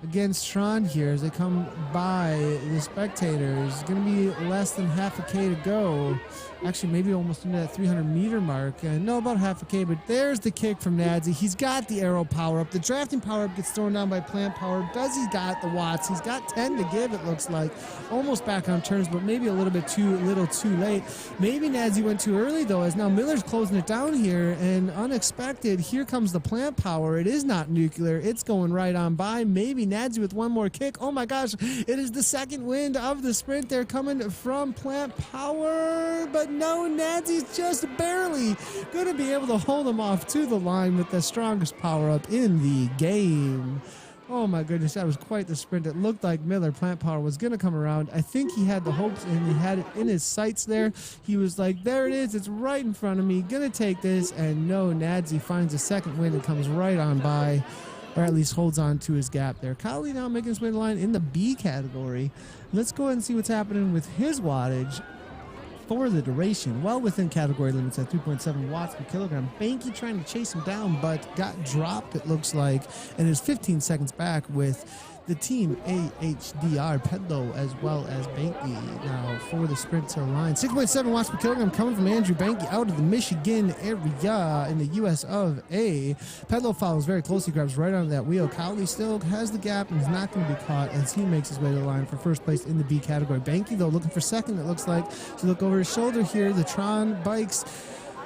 against Tron here as they come by the spectators. Going to be less than half a K to go. Actually, maybe almost into that 300-meter mark. No, about half a K, but there's the kick from Nadsy. He's got the arrow power-up. The drafting power-up gets thrown down by Plant Power. Does he got the watts? He's got 10 to give, it looks like. Almost back on turns, but maybe a little bit too late. Maybe Nadsy went too early, though, as now Miller's closing it down here, and unexpected, here comes the Plant Power. It is not nuclear. It's going right on by. Maybe Nadsy with one more kick. Oh, my gosh. It is the second wind of the sprint there coming from Plant Power, but no, Nadsy's just barely going to be able to hold him off to the line with the strongest power-up in the game. Oh my goodness, that was quite the sprint. It looked like Miller, Plant Power, was going to come around. I think he had the hopes and he had it in his sights there. He was like, there it is, it's right in front of me, going to take this. And no, Nadsy finds a second wind and comes right on by, or at least holds on to his gap there. Kali now making his way to the line in the B category. Let's go ahead and see what's happening with his wattage for the duration. Well within category limits at 3.7 watts per kilogram. Banky trying to chase him down, but got dropped, it looks like, and is 15 seconds back with the team AHDR, Pedlo, as well as Banky now for the sprint to the line. 6.7 watts per kilogram coming from Andrew Banky out of the Michigan area in the US of A. Pedlo follows very closely, grabs right onto that wheel. Cowley still has the gap and is not going to be caught as he makes his way to the line for first place in the B category. Banky, though, looking for second, it looks like, to look over his shoulder here. The Tron bikes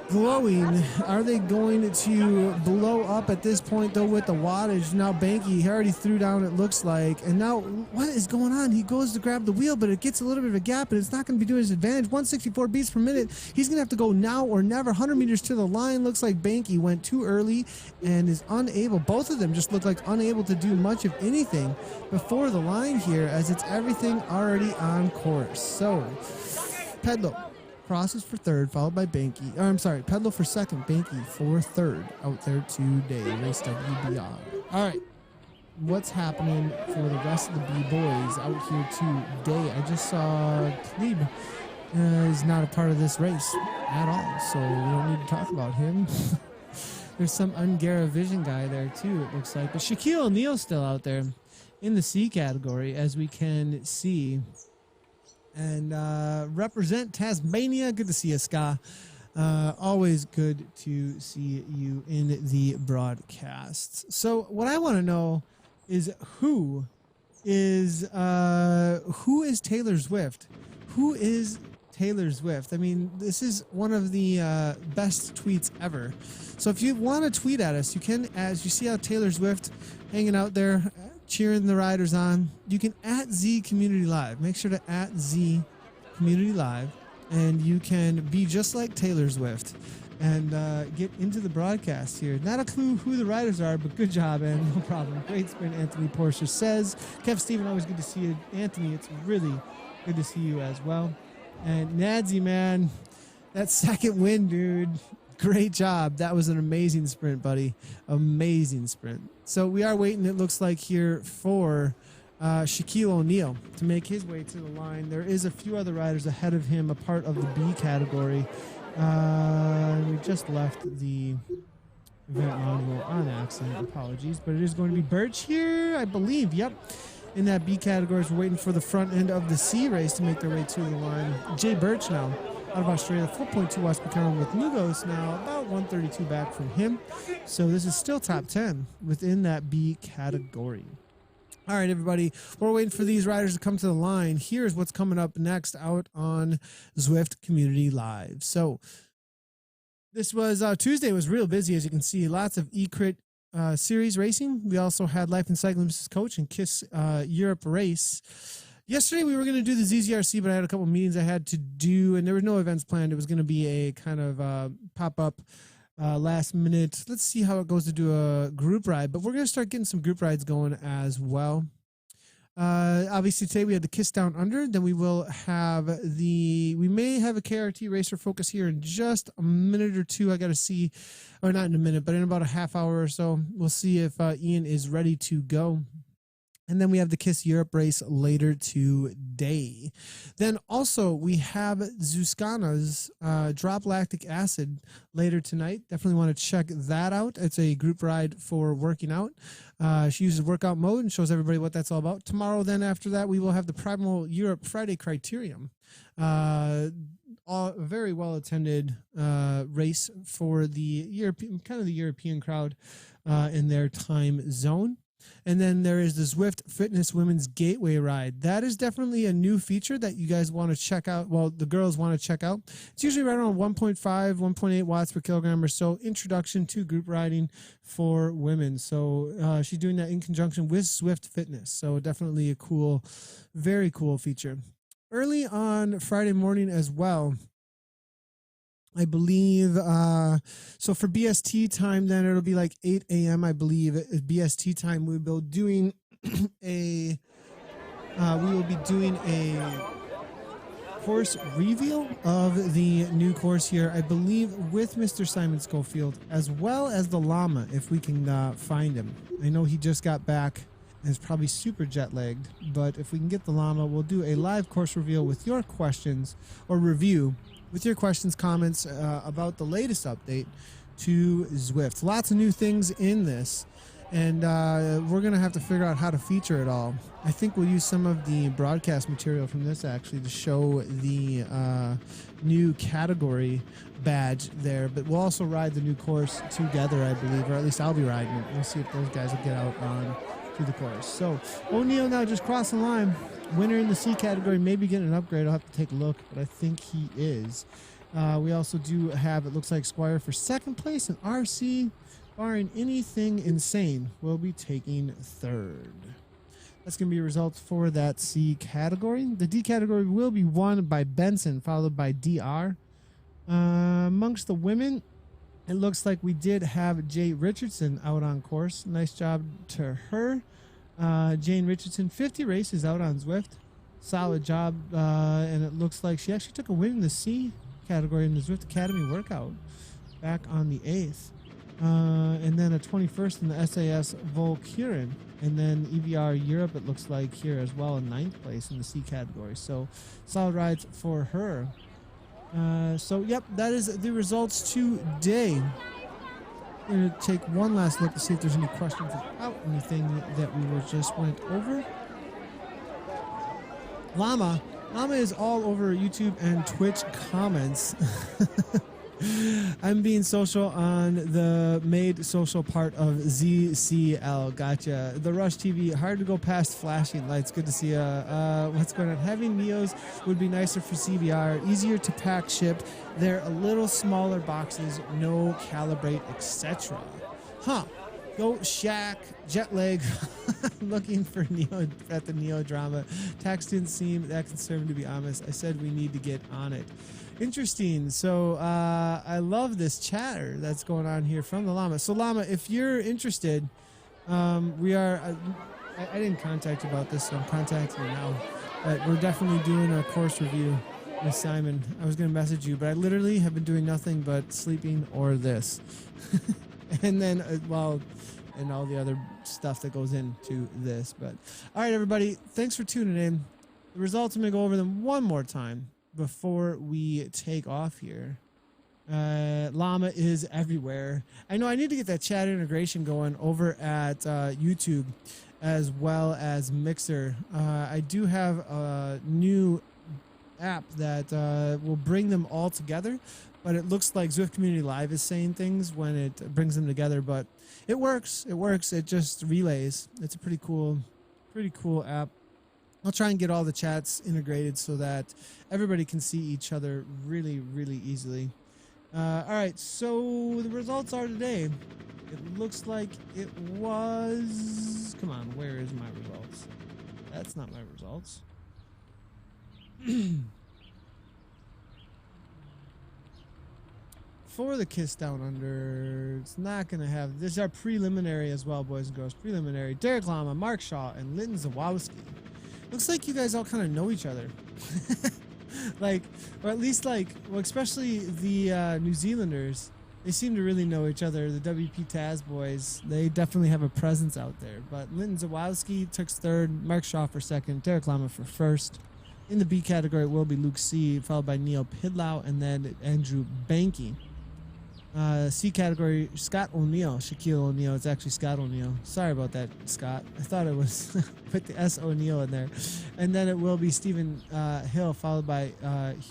glowing. Are they going to blow up at this point, though, with the wattage? Now Banky, he already threw down, it looks like, and now what is going on? He goes to grab the wheel, but it gets a little bit of a gap, and it's not going to be doing his advantage. 164 beats per minute. He's going to have to go now or never. 100 meters to the line. Looks like Banky went too early and is unable. Both of them just look like unable to do much of anything before the line here, as it's everything already on course. So Pedlo crosses for third, followed by Banky. I'm sorry, Pedlo for second, Banky for third out there today. Race WBR. All right, what's happening for the rest of the B-boys out here today? I just saw Klebe is not a part of this race at all, so we don't need to talk about him. There's some Ungara Vision guy there too, it looks like. But Shaquille O'Neal's still out there in the C category, as we can see. And represent Tasmania. Good to see you, Ska. Always good to see you in the broadcasts. So what I want to know is who is Taylor Swift? Who is Taylor Swift? I mean, this is one of the best tweets ever. So if you want to tweet at us, you can, as you see how Taylor Swift hanging out there, cheering the riders on. You can @ Z Community Live. Make sure to @ Z Community Live, and you can be just like Taylor Swift and get into the broadcast here. Not a clue who the riders are, but good job, and no problem. Great sprint, Anthony Porsche says. Kev Steven, always good to see you. Anthony, it's really good to see you as well. And Nadsy, man, that second win, dude. Great job. That was an amazing sprint, buddy. Amazing sprint. So we are waiting, it looks like, here for Shaquille O'Neal to make his way to the line. There is a few other riders ahead of him, a part of the B category. We just left the event module on accident. Apologies. But it is going to be Birch here, I believe. Yep. In that B category, we're waiting for the front end of the C race to make their way to the line. Jay Birch now, out of Australia, 4.2 watts per kilogram with Lugos now, about 132 back from him. So this is still top 10 within that B category. All right, everybody, we're waiting for these riders to come to the line. Here's what's coming up next out on Zwift Community Live. So this was Tuesday was real busy, as you can see. Lots of eCrit series racing. We also had Life in Cycling Mrs. Coach and KISS Europe race. Yesterday we were going to do the ZZRC, but I had a couple meetings I had to do, and there were no events planned. It was going to be a kind of pop-up last minute. Let's see how it goes to do a group ride, but we're going to start getting some group rides going as well. Obviously today we had the KISS Down Under. Then we will have we may have a KRT Racer Focus here in just a minute or two. I got to see, or not in a minute, but in about a half hour or so. We'll see if Ian is ready to go. And then we have the KISS Europe race later today. Then also we have Zuskana's Drop Lactic Acid later tonight. Definitely want to check that out. It's a group ride for working out. She uses workout mode and shows everybody what that's all about. Tomorrow, then after that, we will have the Primal Europe Friday Criterium. A very well attended race for the European, kind of the European crowd in their time zone. And then there is the Zwift Fitness Women's Gateway Ride. That is definitely a new feature that you guys want to check out. Well, the girls want to check out. It's usually right around 1.5, 1.8 watts per kilogram or so. Introduction to group riding for women. So she's doing that in conjunction with Zwift Fitness. So definitely a cool, very cool feature. Early on Friday morning as well, I believe, so for BST time, then it'll be like 8 a.m. I believe at BST time. We will be doing a course reveal of the new course here, I believe, with Mr. Simon Schofield, as well as the llama, if we can find him. I know he just got back and is probably super jet lagged, but if we can get the llama, we'll do a live course reveal with your questions, or review with your questions, comments about the latest update to Zwift. Lots of new things in this, and we're going to have to figure out how to feature it all. I think we'll use some of the broadcast material from this actually to show the new category badge there, but we'll also ride the new course together, I believe, or at least I'll be riding it. We'll see if those guys will get out on to the course. So O'Neill now just crossing the line. Winner in the C category, maybe getting an upgrade. I'll have to take a look, but I think he is. We also do have, it looks like, Squire for second place, and RC, barring anything insane, will be taking third. That's going to be results for that C category. The D category will be won by Benson, followed by DR. Amongst the women, it looks like we did have Jay Richardson out on course. Nice job to her. Jane Richardson, 50 races out on Zwift. Solid job. And it looks like she actually took a win in the C category in the Zwift Academy workout back on the 8th. And then a 21st in the SAS Volkirin. And then EVR Europe, it looks like, here as well, in 9th place in the C category. So solid rides for her. So, yep, that is the results today. We're going to take one last look to see if there's any questions about anything that we just went over. Llama is all over YouTube and Twitch comments. I'm being social on the made social part of ZCL. Gotcha. The Rush TV, hard to go past flashing lights. Good to see you. What's going on? Having Neos would be nicer for CBR. Easier to pack, ship. They're a little smaller boxes, no calibrate, etc. Huh. Go Shaq, jet lag, looking for Neo at the Neo drama. Tax didn't seem that concerned, to be honest. I said we need to get on it. Interesting. So I love this chatter that's going on here from the Llama. So Llama, if you're interested, we are, I didn't contact you about this, so I'm contacting you now. But we're definitely doing a course review with Simon. I was going to message you, but I literally have been doing nothing but sleeping or this. And then, and all the other stuff that goes into this. But all right, everybody, thanks for tuning in. The results, I'm going to go over them one more time before we take off here. Llama is everywhere. I know I need to get that chat integration going over at YouTube as well as Mixer. I do have a new app that will bring them all together, but it looks like Zwift Community Live is saying things when it brings them together, but it works. It just relays. It's a pretty cool app. I'll try and get all the chats integrated so that everybody can see each other really, really easily. All right, so the results are today. It looks like it was... Come on, where is my results? That's not my results. For the Kiss Down Under, it's not going to have... This is our preliminary as well, boys and girls. Preliminary. Derek Lama, Mark Shaw, and Linton Zawadzki. Looks like you guys all kind of know each other. Like, or at least like, well, especially the New Zealanders. They seem to really know each other. The WP Taz boys, they definitely have a presence out there. But Linton Zawadzki took third, Mark Shaw for second, Derek Lama for first. In the B category, it will be Luke C, followed by Neil Pidlow, and then Andrew Banky. C category, Scott O'Neill, Shaquille O'Neal. It's actually Scott O'Neill. Sorry about that, Scott. I thought it was put the S O'Neill in there. And then it will be Stephen Hill, followed by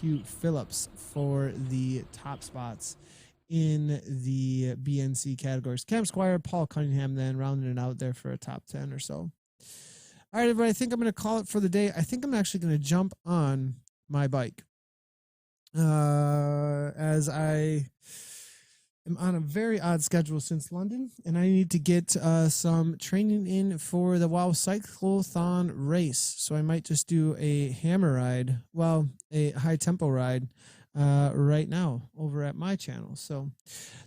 Hugh Phillips for the top spots in the BNC categories. Cam Squire, Paul Cunningham, then rounding it out there for a top 10 or so. All right, everybody, I think I'm going to call it for the day. I think I'm actually going to jump on my bike as I am on a very odd schedule since London, and I need to get some training in for the WOW Cyclothon race. So I might just do a hammer ride, well, a high tempo ride right now over at my channel. So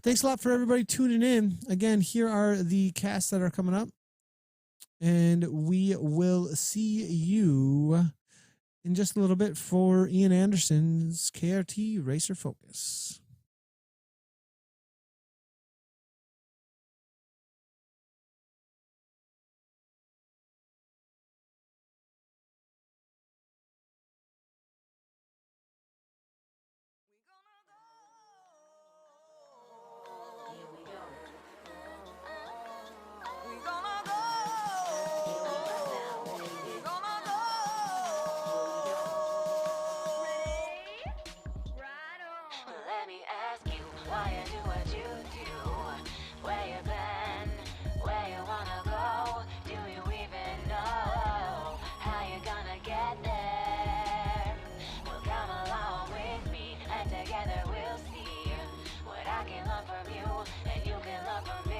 thanks a lot for everybody tuning in. Again, here are the casts that are coming up, and we will see you in just a little bit for Ian Anderson's KRT Racer Focus. Together we'll see what I can learn from you and you can learn from me.